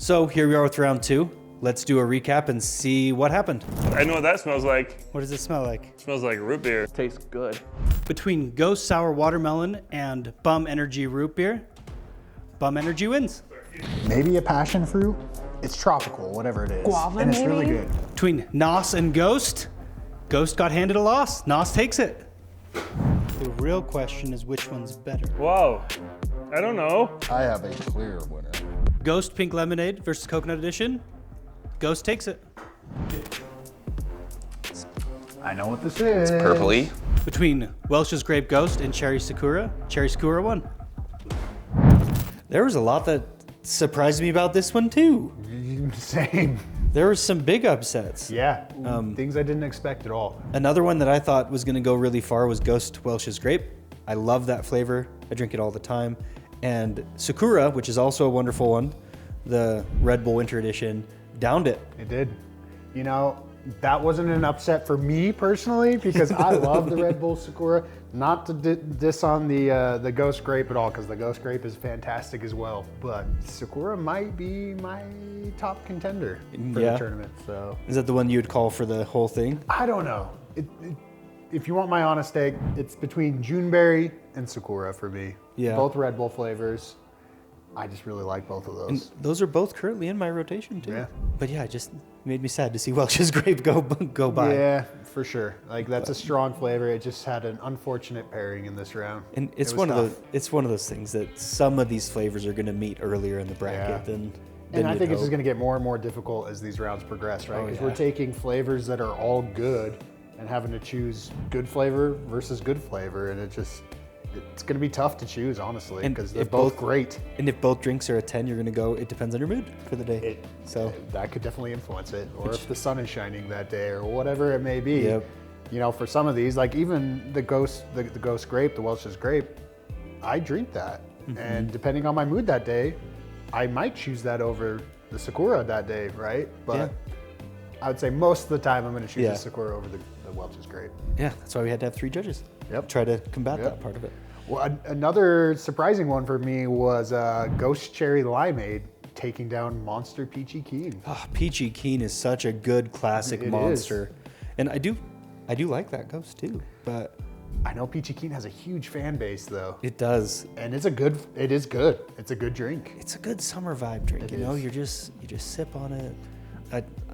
So here we are with round 2. Let's do a recap and see what happened. I know what that smells like. What does it smell like? It smells like root beer. Tastes good. Between Ghost Sour Watermelon and Bum Energy Root Beer, Bum Energy wins. Maybe a passion fruit. It's tropical, whatever it is. Guava, and it's maybe? really good. Between Nos and Ghost, Ghost got handed a loss. Nos takes it. The real question is which one's better. Whoa. I don't know. I have a clear winner. Ghost Pink Lemonade versus Coconut Edition. Ghost takes it. I know what this is. Purpley. Between Welch's Grape Ghost and Cherry Sakura won. There was a lot that surprised me about this one too. Same. There were some big upsets. Yeah, things I didn't expect at all. Another one that I thought was gonna go really far was Ghost Welch's Grape. I love that flavor. I drink it all the time. And Sakura, which is also a wonderful one, the Red Bull Winter Edition, downed it. It did. You know, that wasn't an upset for me personally because I love the Red Bull Sakura. Not to diss on the Ghost Grape at all, because the Ghost Grape is fantastic as well. But Sakura might be my top contender for the tournament. So is that the one you would call for the whole thing? I don't know. If you want my honest take, it's between Juneberry and Sakura for me. Yeah. Both Red Bull flavors. I just really like both of those. And those are both currently in my rotation too. Yeah. But yeah, it just made me sad to see Welch's Grape go by. Yeah, for sure. Like that's a strong flavor. It just had an unfortunate pairing in this round. And it's one of those things that some of these flavors are going to meet earlier in the bracket than And I think it's just hope. going to get more and more difficult as these rounds progress, right? Oh, Because yeah. we're taking flavors that are all good and having to choose good flavor versus good flavor, and it's going to be tough to choose, honestly, And because they're if both both- great. And if both drinks are a 10, you're going to go, it depends on your mood for the day. So That could definitely influence it, or if the sun is shining that day, or whatever it may be. Yep. You know, for some of these, like even the Ghost Grape, the Welch's Grape, I drink that, and depending on my mood that day, I might choose that over the Sakura that day, right? But I would say most of the time I'm going to choose the Sakura over the Welch's Grape. yeah, that's why we had to have 3 judges. Yep. Try to combat Yep. that part of it. Well, another surprising one for me was Ghost Cherry Limeade taking down Monster Peachy Keen. Oh, Peachy Keen is such a good classic It monster. And I do like that Ghost too, but I know Peachy Keen has a huge fan base though. it does. And it is good. It's a good drink. It's a good summer vibe drink, you know? is. You just sip on it.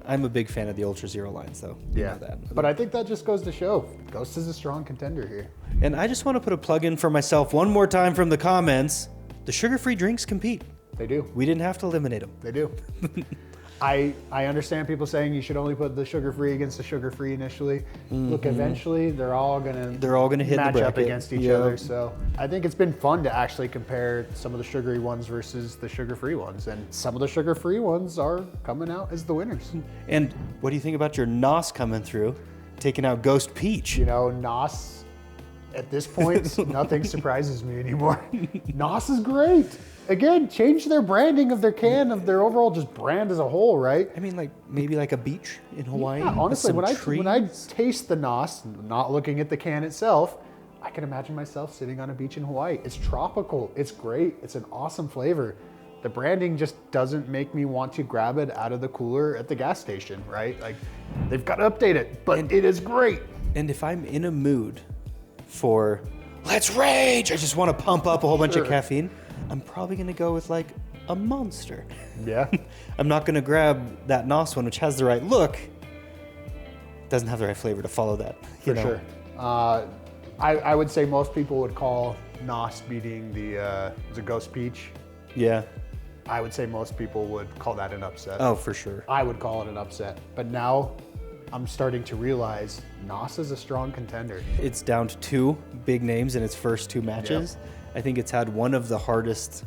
I'm a big fan of the Ultra Zero lines though. You know that. But I think that just goes to show Ghost is a strong contender here. And I just want to put a plug in for myself one more time from the comments. The sugar-free drinks compete. They do. We didn't have to eliminate them. They do. I understand people saying you should only put the sugar-free against the sugar-free initially. Look, eventually they're all gonna hit the match up bracket. against each Yep. other. So I think it's been fun to actually compare some of the sugary ones versus the sugar-free ones, and some of the sugar-free ones are coming out as the winners. And what do you think about your Nos coming through, taking out Ghost Peach? You know, Nos. At this point, nothing surprises me anymore. Nos is great. Again, change their branding of their can, of their overall just brand as a whole, right? I mean, like maybe like a beach in Hawaii. Yeah, with honestly, some when I trees. taste the Nos, not looking at the can itself, I can imagine myself sitting on a beach in Hawaii. It's tropical. It's great. It's an awesome flavor. The branding just doesn't make me want to grab it out of the cooler at the gas station, right? Like, they've got to update it, but it is great. And if I'm in a mood for let's rage, I just want to pump up a whole bunch of caffeine, I'm probably gonna go with like a Monster. Yeah. I'm not gonna grab that Nos one, which has the right look, doesn't have the right flavor to follow that. For sure. I would say most people would call Nos beating the Ghost Peach. Yeah. I would say most people would call that an upset. Oh, for sure. I would call it an upset. But now I'm starting to realize Nos is a strong contender. It's down to 2 big names in its first 2 matches. I think it's had one of the hardest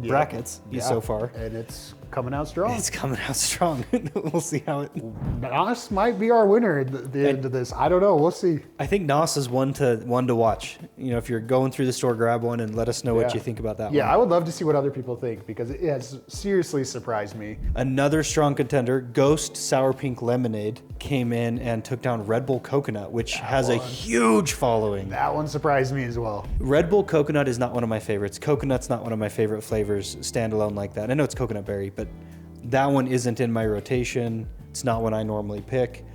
brackets so far. And it's coming out strong. It's coming out strong. We'll see how it... Nos might be our winner at the end of this. I don't know. We'll see. I think Nos is one to watch. You know, if you're going through the store, grab one and let us know what you think about that one. Yeah, I would love to see what other people think because it has seriously surprised me. Another strong contender, Ghost Sour Pink Lemonade, came in and took down Red Bull Coconut, which has a huge following. That one surprised me as well. Red Bull Coconut is not one of my favorites. Coconut's not one of my favorite flavors standalone like that. I know it's coconut berry, but That one isn't in my rotation. It's not one I normally pick,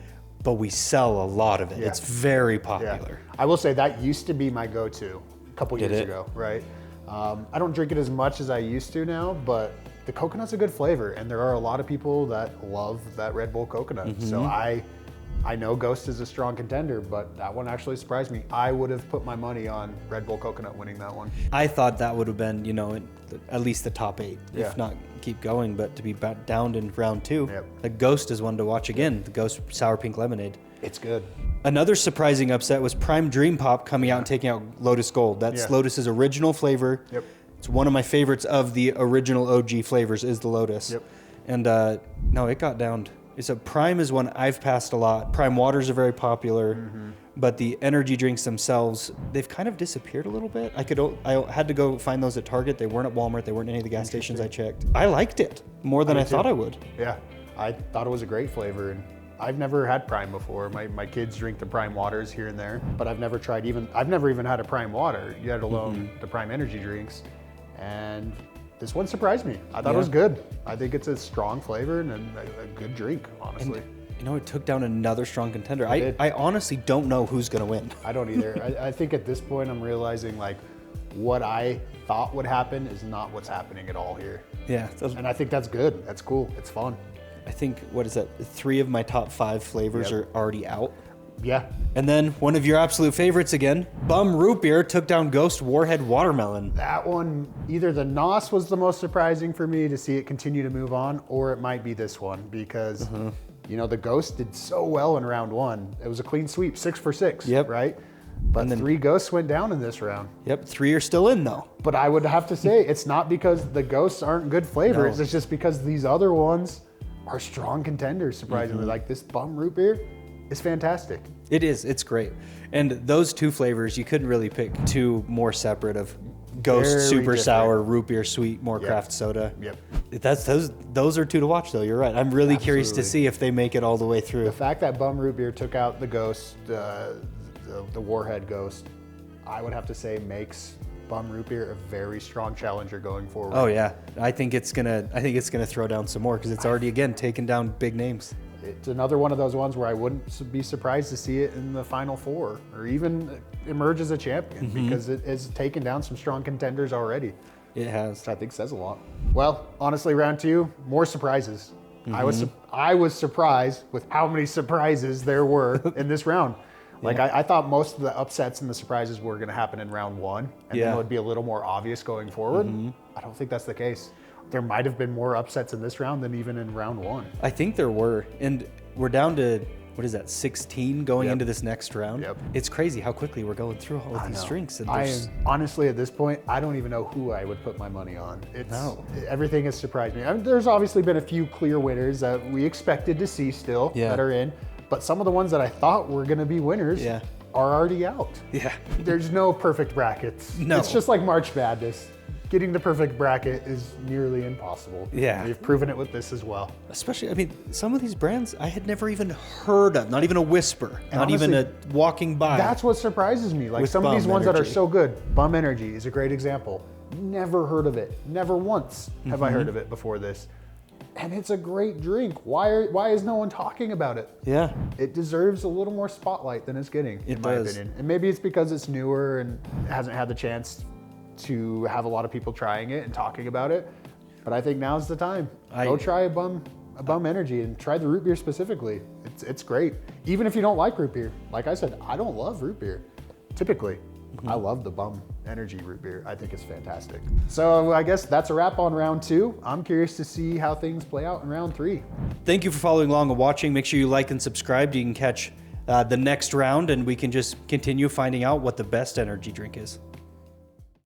but we sell a lot of it. Yeah. It's very Yeah. popular. I will say that used to be my go-to a couple Did years it? ago, right? I don't drink it as much as I used to now, but the coconut's a good flavor, and there are a lot of people that love that Red Bull coconut. So I know Ghost is a strong contender, but that one actually surprised me. I would have put my money on Red Bull coconut winning that one. I thought that would have been, at least the top 8, Yeah. if not keep going, but to be downed in round 2. Yep. The Ghost is one to watch again, the Ghost Sour Pink Lemonade. It's good. Another surprising upset was Prime Dream Pop coming out and taking out Lotus Gold. That's Yeah. Lotus's original flavor. Yep. It's one of my favorites of the original OG flavors is the Lotus. Yep. And no, it got downed. It's a Prime is one I've passed a lot. Prime waters are very popular, but the energy drinks themselves, they've kind of disappeared a little bit. I had to go find those at Target. They weren't at Walmart. They weren't in any of the gas stations I checked. I liked it more than I did too. thought I would. Yeah, I thought it was a great flavor, and I've never had Prime before. My kids drink the Prime waters here and there, but I've never even had a Prime water, yet alone the Prime energy drinks. And this one surprised me. I thought it was good. I think it's a strong flavor and a good drink, honestly. It took down another strong contender. did. I honestly don't know who's going to win. I don't either. I think at this point I'm realizing like what I thought would happen is not what's happening at all here. Yeah. And I think that's good. That's cool. It's fun. I think, 3 of my top 5 flavors Yep. are already out. Yeah. And then one of your absolute favorites again, Bum Root Beer took down Ghost Warhead Watermelon. That one, either the NOS was the most surprising for me to see it continue to move on, or it might be this one because, the Ghost did so well in round 1. It was a clean sweep, 6 for 6, Yep. right? But 3 Ghosts went down in this round. Yep, 3 are still in though. But I would have to say it's not because the Ghosts aren't good flavors. No. It's just because these other ones are strong contenders, surprisingly. Like this Bum Root Beer is fantastic. It is, it's great. And those 2 flavors, you couldn't really pick 2 more separate of Ghost Very Super different. Sour, Root Beer Sweet, more Yep. craft soda. Yep. Those are 2 to watch though, you're right. I'm really curious to Absolutely. see if they make it all the way through. The fact that Bum Root Beer took out the Ghost, the Warhead Ghost, I would have to say makes Bum Root Beer a very strong challenger going forward. Oh yeah, I think it's gonna throw down some more because it's already again taken down big names. It's another one of those ones where I wouldn't be surprised to see it in the final 4 or even emerge as a champion because it has taken down some strong contenders already, It has. which I think says a lot. Well, honestly, round 2, more surprises. I was surprised with how many surprises there were in this round. Like I thought most of the upsets and the surprises were going to happen in round 1, and then it would be a little more obvious going forward. I don't think that's the case. There might have been more upsets in this round than even in round 1. I think there were, and we're down to 16 going Yep. into this next round. Yep. It's crazy how quickly we're going through all of these drinks. And I there's- am, honestly, at this point, I don't even know who I would put my money on. Everything has surprised me. I mean, there's obviously been a few clear winners that we expected to see still that are in, but some of the ones that I thought were going to be winners are already out. Yeah. There's no perfect brackets. No. It's just like March Madness. Getting the perfect bracket is nearly impossible. Yeah. We've proven it with this as well. Especially, I mean, some of these brands I had never even heard of, not even a whisper, not even a honestly, walking by. That's what surprises me. Like With some of these Bum ones that are Energy. so good. Bum Energy is a great example. Never heard of it. Never once have I heard of it before this. And it's a great drink. Why is no one talking about it? Yeah. It deserves a little more spotlight than it's getting, in my does. opinion. And maybe it's because it's newer and hasn't had the chance to have a lot of people trying it and talking about it. But I think now's the time. Go try a Bum Energy and try the root beer specifically. It's great. Even if you don't like root beer. Like I said, I don't love root beer, typically. I love the Bum Energy root beer. I think it's fantastic. So I guess that's a wrap on round 2. I'm curious to see how things play out in round 3. Thank you for following along and watching. Make sure you like and subscribe. You can catch the next round and we can just continue finding out what the best energy drink is.